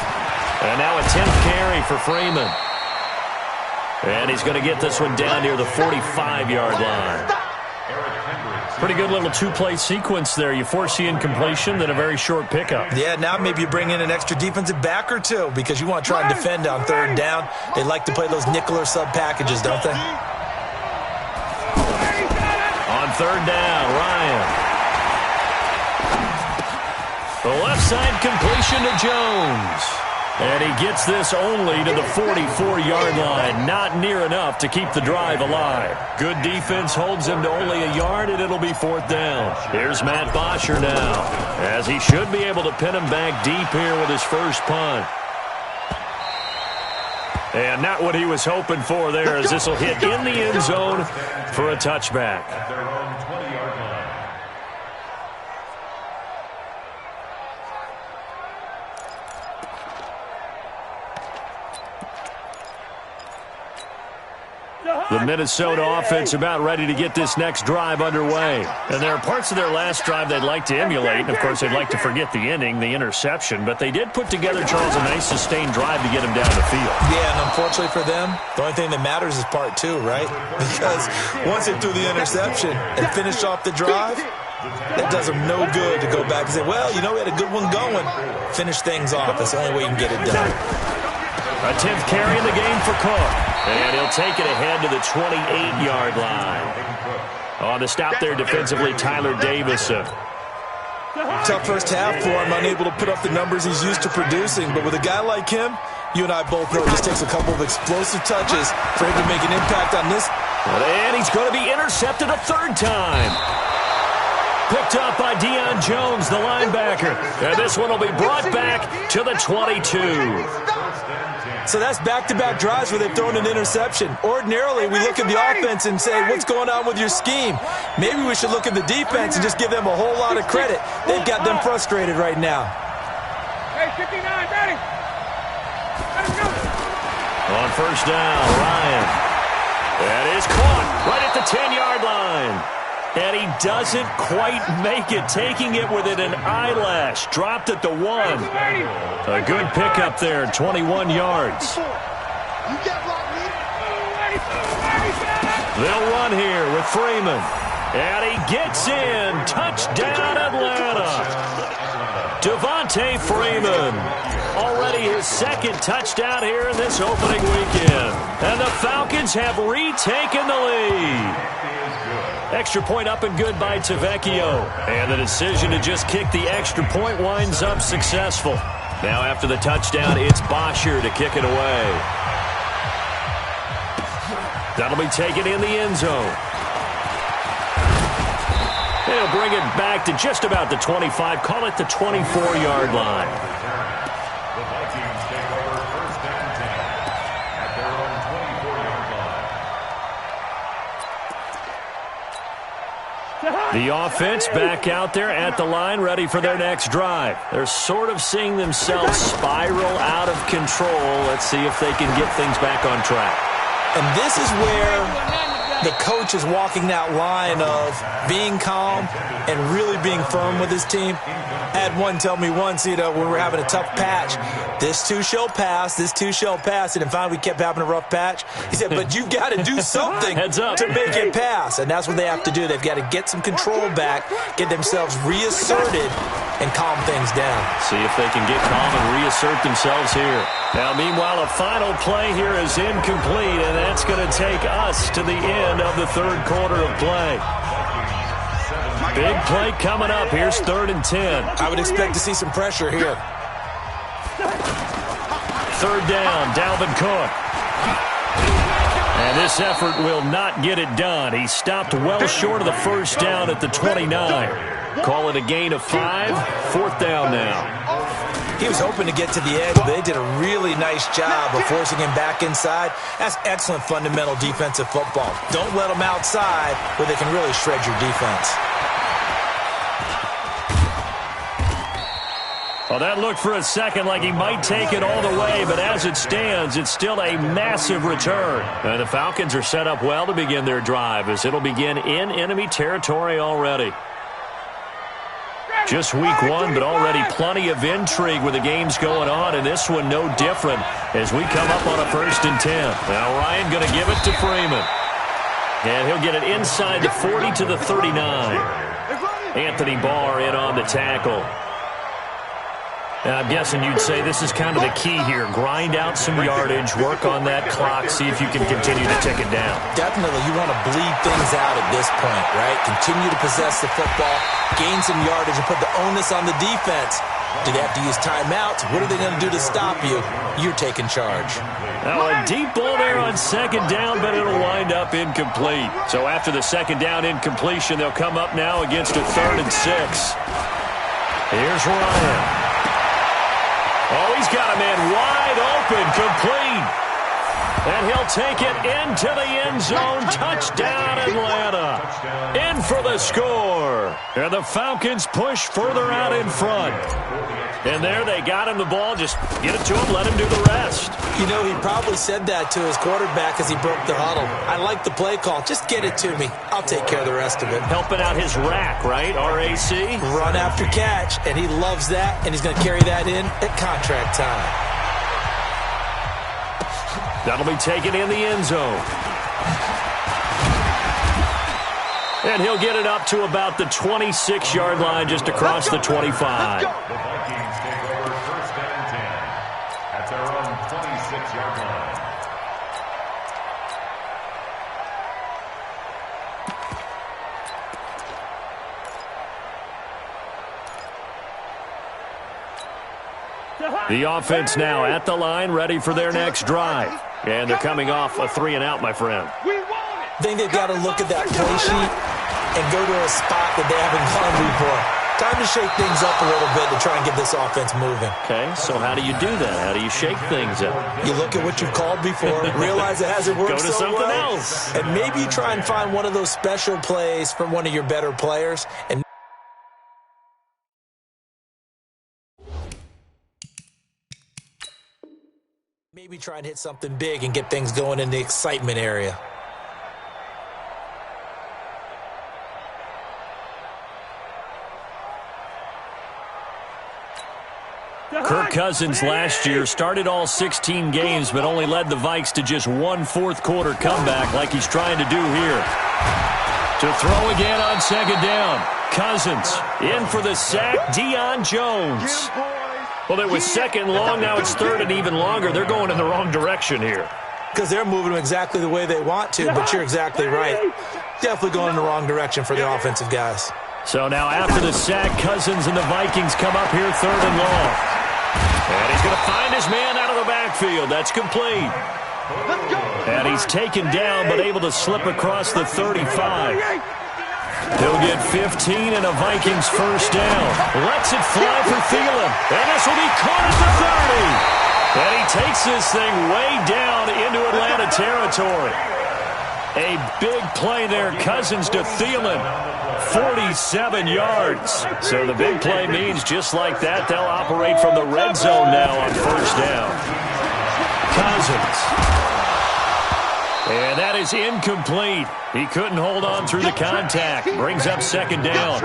And now a 10th carry for Freeman. And he's going to get this one down near the 45-yard line. Pretty good little two-play sequence there. You force the incompletion, then a very short pickup. Yeah, now maybe you bring in an extra defensive back or two because you want to try and defend on third down. They like to play those nickel or sub packages, don't they? On third down, Ryan. The left side completion to Jones. And he gets this only to the 44-yard line. Not near enough to keep the drive alive. Good defense holds him to only a yard, and it'll be fourth down. Here's Matt Bosher now, as he should be able to pin him back deep here with his first punt. And not what he was hoping for there, as this will hit in the end zone for a touchback. At their own 20-yard line. The Minnesota offense about ready to get this next drive underway. And there are parts of their last drive they'd like to emulate. And, of course, they'd like to forget the ending, the interception. But they did put together, Charles, a nice sustained drive to get him down the field. Yeah, and unfortunately for them, the only thing that matters is part two, right? Because once they threw the interception and finished off the drive, that does them no good to go back and say, well, you know, we had a good one going. Finish things off. That's the only way you can get it done. A 10th carry in the game for Cook. And he'll take it ahead to the 28-yard line. On the stop there defensively, Tyler Davison. Tough first half for him, unable to put up the numbers he's used to producing. But with a guy like him, you and I both know it just takes a couple of explosive touches for him to make an impact on this. And he's going to be intercepted a third time. Picked up by Deion Jones, the linebacker. And this one will be brought back to the 22. So that's back-to-back drives where they've thrown an interception. Ordinarily, we look at the offense and say, what's going on with your scheme? Maybe we should look at the defense and just give them a whole lot of credit. They've got them frustrated right now. Hey, 59, ready. Let him go. On first down, Ryan. That is caught right at the 10-yard line. And he doesn't quite make it, taking it within an eyelash. Dropped at the 1. A good pickup there, 21 yards. They'll run here with Freeman. And he gets in. Touchdown, Atlanta. Devontae Freeman. Already his second touchdown here in this opening weekend. And the Falcons have retaken the lead. Extra point up and good by Tavecchio. And the decision to just kick the extra point winds up successful. Now after the touchdown, it's Bosher to kick it away. That'll be taken in the end zone. He'll bring it back to just about the 25. Call it the 24-yard line. The Vikings take over first and 10 at their own 24-yard line. The offense back out there at the line, ready for their next drive. They're sort of seeing themselves spiral out of control. Let's see if they can get things back on track. And this is where the coach is walking that line of being calm and really being firm with his team. I had one tell me once, when we're having a tough patch, this too shall pass, this too shall pass. And finally we kept having a rough patch. He said, but you've got to do something to make it pass. And that's what they have to do. They've got to get some control back, get themselves reasserted, and calm things down. See if they can get calm and reassert themselves here. Now, meanwhile, a final play here is incomplete, and that's going to take us to the end of the third quarter of play. Big play coming up. Here's 3rd and 10. I would expect to see some pressure here. 3rd down, Dalvin Cook. And this effort will not get it done. He stopped well short of the first down at the 29. Call it a gain of 5. 4th down now. He was hoping to get to the edge, but they did a really nice job of forcing him back inside. That's excellent fundamental defensive football. Don't let them outside where they can really shred your defense. Well, that looked for a second like he might take it all the way, but as it stands, it's still a massive return. And the Falcons are set up well to begin their drive, as it'll begin in enemy territory already. Just week 1, but already plenty of intrigue with the games going on, and this one no different as we come up on a 1st and 10. Now Ryan going to give it to Freeman. And he'll get it inside the 40 to the 39. Anthony Barr in on the tackle. Now, I'm guessing you'd say this is kind of the key here. Grind out some yardage, work on that clock, see if you can continue to tick it down. Definitely, you want to bleed things out at this point, right? Continue to possess the football, gain some yardage, and put the onus on the defense. Do they have to use timeouts? What are they going to do to stop you? You're taking charge. Now, a deep ball there on second down, but it'll wind up incomplete. So after the second down incompletion, they'll come up now against a 3rd and 6. Here's Ryan. Oh, he's got a man wide open, complete. And he'll take it into the end zone. Touchdown, Atlanta. In for the score. And the Falcons push further out in front. And there they got him the ball. Just get it to him, let him do the rest. You know, he probably said that to his quarterback as he broke the huddle. I like the play call. Just get it to me. I'll take care of the rest of it. Helping out his rack, right? RAC? Run after catch. And he loves that, and he's going to carry that in at contract time. That'll be taken in the end zone. And he'll get it up to about the 26-yard line just across the 25. The Vikings take over 1st and 10 at their own 26-yard line. The offense now at the line, ready for their next drive. And they're coming off a 3-and-out, my friend. I think they've got to look at that play sheet and go to a spot that they haven't gone before. Time to shake things up a little bit to try and get this offense moving. Okay, so how do you do that? How do you shake things up? You look at what you've called before, realize it hasn't worked Go to so something well, else. and maybe you try and find one of those special plays from one of your better players, and maybe try and hit something big and get things going in the excitement area. Kirk Cousins last year started all 16 games but only led the Vikes to just one fourth-quarter comeback like he's trying to do here. To throw again on second down. Cousins in for the sack, Deion Jones. Well, it was second long, now it's third and even longer. They're going in the wrong direction here. Because they're moving them exactly the way they want to, but you're exactly right. Definitely going in the wrong direction for the offensive guys. So now after the sack, Cousins and the Vikings come up here 3rd and long. And he's going to find his man out of the backfield. That's complete. And he's taken down but able to slip across the 35. He'll get 15 and a Vikings first down. Lets it fly for Thielen. And this will be caught at the 30. And he takes this thing way down into Atlanta territory. A big play there. Cousins to Thielen. 47 yards. So the big play means just like that, they'll operate from the red zone now on first down. Cousins. And that is incomplete. He couldn't hold on through the contact. Brings up second down.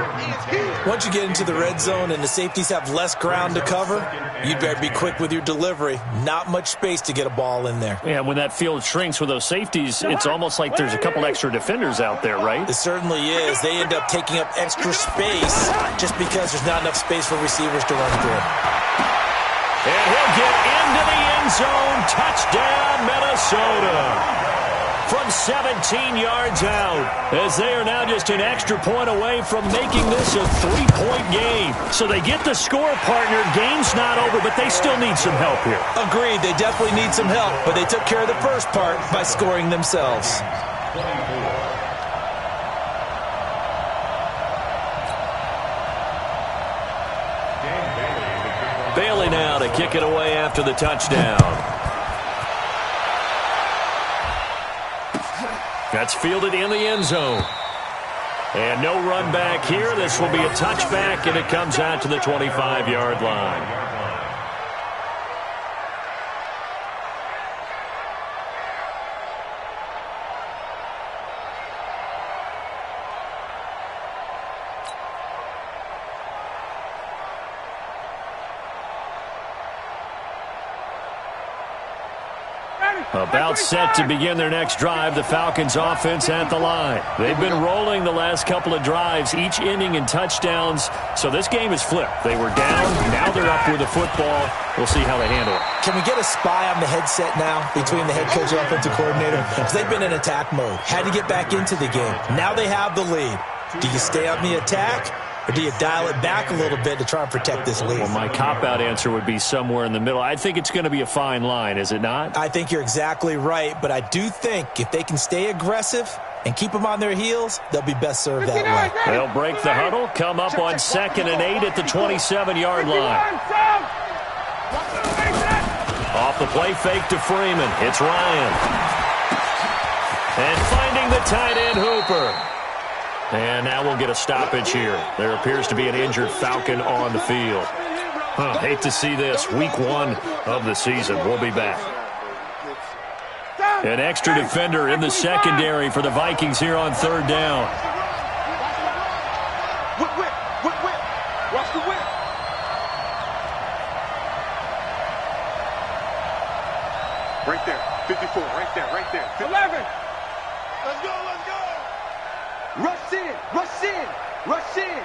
Once you get into the red zone and the safeties have less ground to cover, you'd better be quick with your delivery. Not much space to get a ball in there. Yeah, when that field shrinks with those safeties, it's almost like there's a couple extra defenders out there, right? It certainly is. They end up taking up extra space just because there's not enough space for receivers to run through. And he'll get into the end zone. Touchdown, Minnesota. From 17 yards out, as they are now just an extra point away from making this a 3-point game. So they get the score, partner. Game's not over, but they still need some help here. Agreed. They definitely need some help, but they took care of the first part by scoring themselves. Bailey now to kick it away after the touchdown. That's fielded in the end zone. And no run back here. This will be a touchback, and it comes out to the 25-yard line. About set to begin their next drive, the Falcons offense at the line. They've been rolling the last couple of drives, each ending in touchdowns. So this game is flipped. They were down, now they're up with the football. We'll see how they handle it. Can we get a spy on the headset now between the head coach and offensive coordinator? Because they've been in attack mode. Had to get back into the game. Now they have the lead. Do you stay on the attack? Or do you dial it back a little bit to try and protect this lead? Well, my cop-out answer would be somewhere in the middle. I think it's going to be a fine line, is it not? I think you're exactly right, but I do think if they can stay aggressive and keep them on their heels, they'll be best served that way. They'll break the huddle, come up on 2nd and 8 at the 27-yard line. Off the play fake to Freeman. It's Ryan. And finding the tight end, Hooper. And now we'll get a stoppage here. There appears to be an injured Falcon on the field. Hate to see this. Week 1 of the season. We'll be back. An extra defender in the secondary for the Vikings here on 3rd down. Whip. Watch the whip. Right there. 54. Right there. 11. Let's go. Rush in.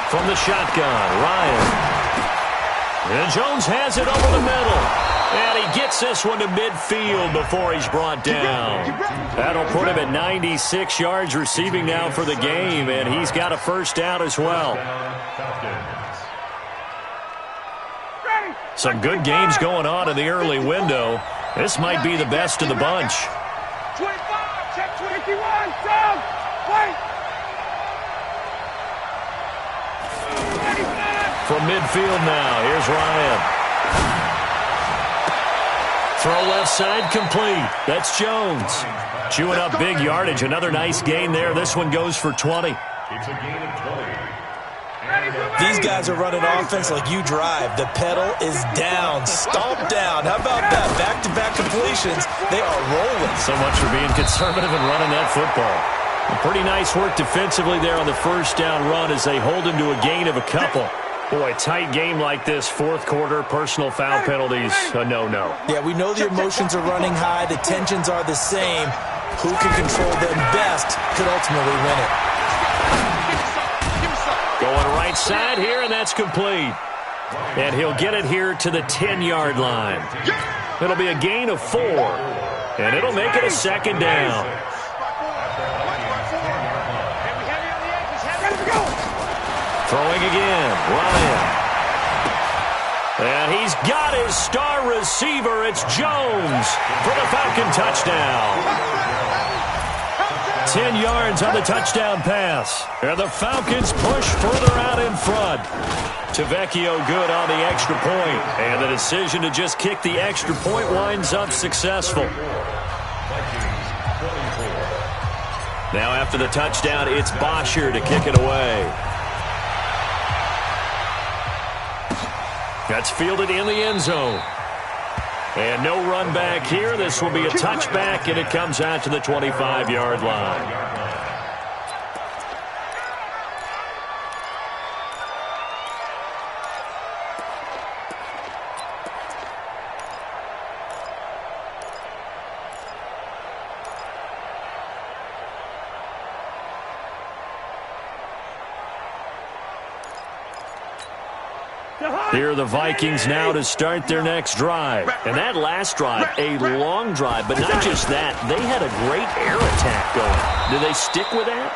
From the shotgun, Ryan. And Jones has it over the middle. And he gets this one to midfield before he's brought down. That'll put him at 96 yards receiving now for the game, and he's got a first down as well. Some good games going on in the early window. This might be the best of the bunch. 25, check 21, down, wait. From midfield now, here's Ryan. Throw left side complete. That's Jones. Chewing up big yardage. Another nice gain there. This one goes for 20. It's a gain of 20. These guys are running offense like you drive. The pedal is down, stomped down. How about that? Back-to-back completions. They are rolling. So much for being conservative and running that football. Pretty nice work defensively there on the first down run as they hold him to a gain of a couple. Boy, tight game like this, 4th quarter, personal foul penalties, a no-no. Yeah, we know the emotions are running high. The tensions are the same. Who can control them best could ultimately win it. Going right side here, and that's complete. And he'll get it here to the 10-yard line. It'll be a gain of 4, and it'll make it a 2nd down. Throwing again, Ryan. And he's got his star receiver. It's Jones for the Falcon touchdown. 10 yards on the touchdown pass. And the Falcons push further out in front. Tavecchio good on the extra point. And the decision to just kick the extra point winds up successful. Now after the touchdown, it's Bosher to kick it away. That's fielded in the end zone. And no run back here. This will be a touchback, and it comes out to the 25-yard line. Here are the Vikings now to start their next drive. And that last drive, a long drive, but not just that. They had a great air attack going. Do they stick with that?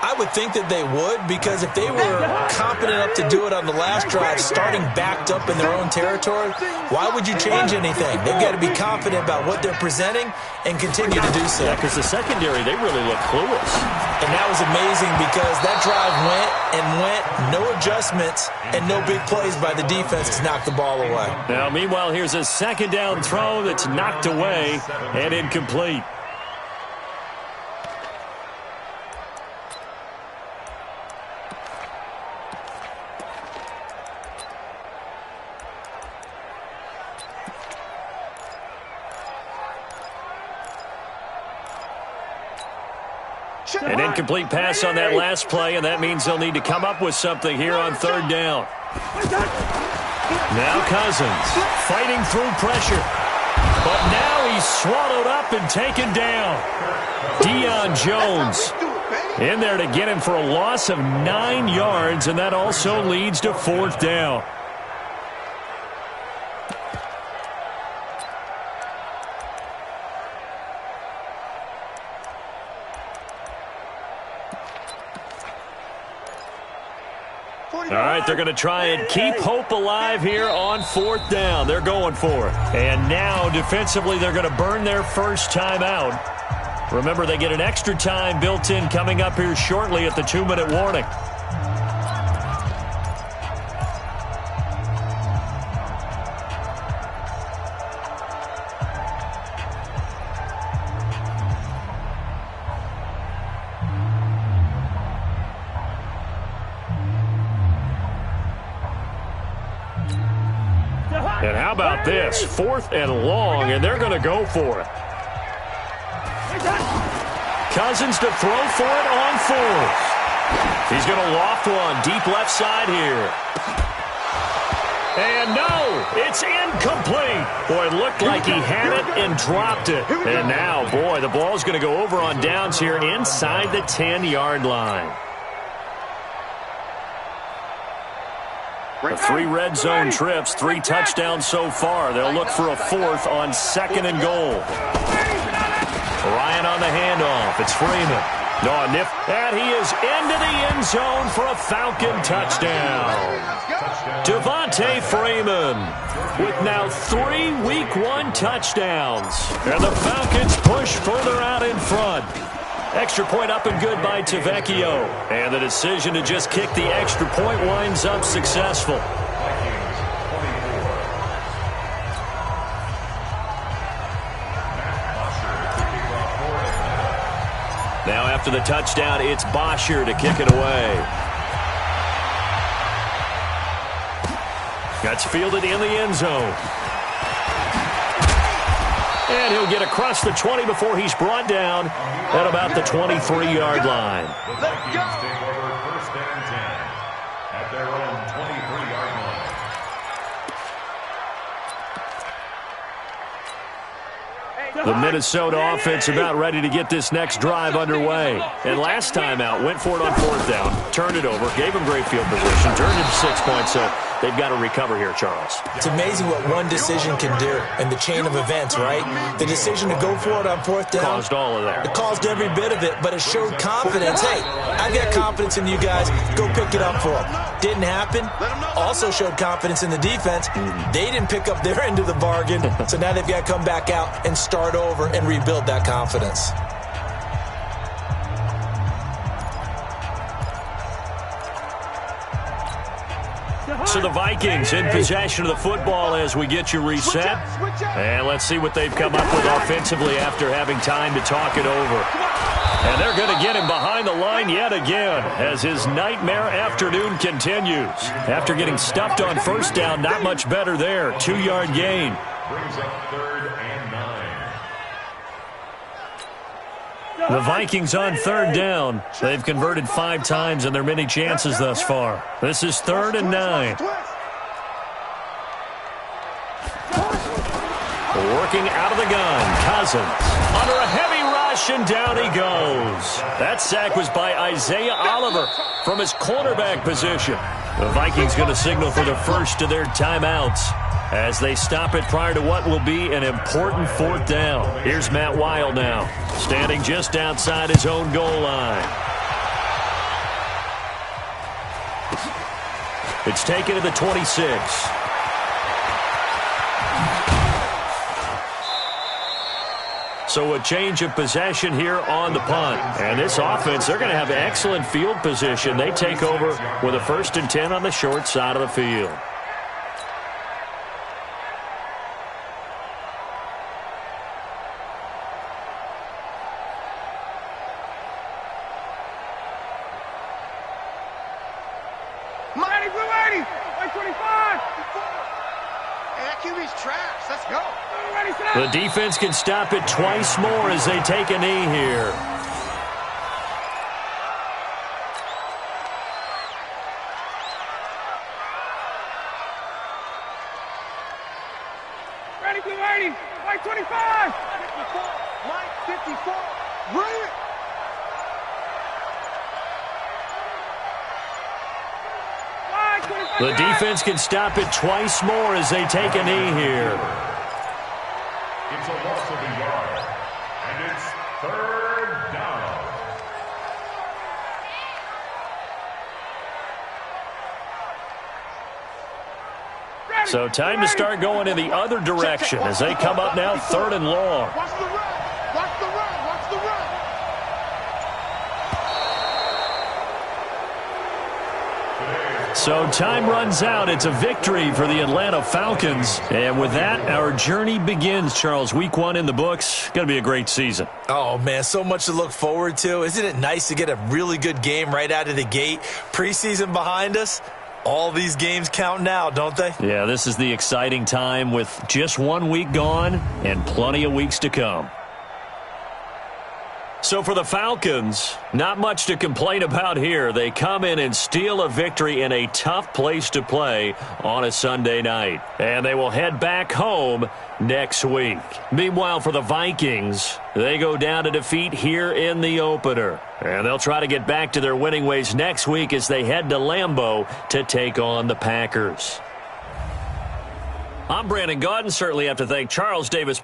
I would think that they would, because if they were competent enough to do it on the last drive, starting backed up in their own territory, why would you change anything? They've got to be confident about what they're presenting and continue to do so. Yeah, because the secondary, they really look clueless. And that was amazing because that drive went, no adjustments, and no big plays by the defense to knock the ball away. Now, meanwhile, here's a second down throw that's knocked away and incomplete. An incomplete pass on that last play, and that means they'll need to come up with something here on third down. Now Cousins fighting through pressure. But now he's swallowed up and taken down. Deion Jones in there to get him for a loss of 9 yards, and that also leads to fourth down. All right, they're going to try and keep hope alive here on fourth down. They're going for it. And now, defensively, they're going to burn their first time out. Remember, they get an extra time built in coming up here shortly at the 2-minute warning. And how about this? 4th and long, and they're going to go for it. Cousins to throw for it on 4th. He's going to loft one deep left side here. And no, it's incomplete. Boy, it looked like he had it and dropped it. And now, boy, the ball's going to go over on downs here inside the 10-yard line. The 3 red zone trips, 3 touchdowns so far. They'll look for a 4th on 2nd and goal. Ryan on the handoff. It's Freeman. And he is into the end zone for a Falcon touchdown. Devontae Freeman with now 3 Week 1 touchdowns. And the Falcons push further out in front. Extra point up and good by Tavecchio. And the decision to just kick the extra point winds up successful. Now after the touchdown, it's Bosher to kick it away. That's fielded in the end zone. And he'll get across the 20 before he's brought down at about the 23-yard line. The Vikings take over 1st and 10 at their own 23-yard line. The Minnesota offense about ready to get this next drive underway. And last time out, went for it on 4th down, turned it over, gave him great field position, turned it to 6 points, so they've got to recover here, Charles. It's amazing what one decision can do in the chain of events, right? The decision to go for it on 4th down. Caused all of that. It caused every bit of it, but it showed confidence. Hey, I've got confidence in you guys. Go pick it up for them. Didn't happen. Also showed confidence in the defense. They didn't pick up their end of the bargain, so now they've got to come back out and start over and rebuild that confidence. So the Vikings in possession of the football as we get you reset. And let's see what they've come up with offensively after having time to talk it over. And they're going to get him behind the line yet again as his nightmare afternoon continues. After getting stuffed on 1st down, not much better there. 2-yard gain. Brings up 3rd and 9. The Vikings on 3rd down. They've converted 5 times in their many chances thus far. This is 3rd and 9. Working out of the gun. Cousins under a heavy rush, and down he goes. That sack was by Isaiah Oliver from his cornerback position. The Vikings going to signal for the first of their timeouts as they stop it prior to what will be an important 4th down. Here's Matt Weil now, standing just outside his own goal line. It's taken to the 26. So a change of possession here on the punt. And this offense, they're going to have excellent field position. They take over with a 1st and 10 on the short side of the field. The defense can stop it twice more as they take a knee here. Ready for ladies. White 25. 54. Mike 54. Bring it. The defense can stop it twice more as they take a knee here. It's a loss of a yard, and it's third down. So time to start going in the other direction as they come up now 3rd and long. Watch the run. Watch the run. Watch the run. So time runs out. It's a victory for the Atlanta Falcons. And with that, our journey begins, Charles. Week 1 in the books. Going to be a great season. Oh, man, so much to look forward to. Isn't it nice to get a really good game right out of the gate? Preseason behind us. All these games count now, don't they? Yeah, this is the exciting time with just 1 week gone and plenty of weeks to come. So for the Falcons, not much to complain about here. They come in and steal a victory in a tough place to play on a Sunday night. And they will head back home next week. Meanwhile, for the Vikings, they go down to defeat here in the opener. And they'll try to get back to their winning ways next week as they head to Lambeau to take on the Packers. I'm Brandon Gaudin. Certainly have to thank Charles Davis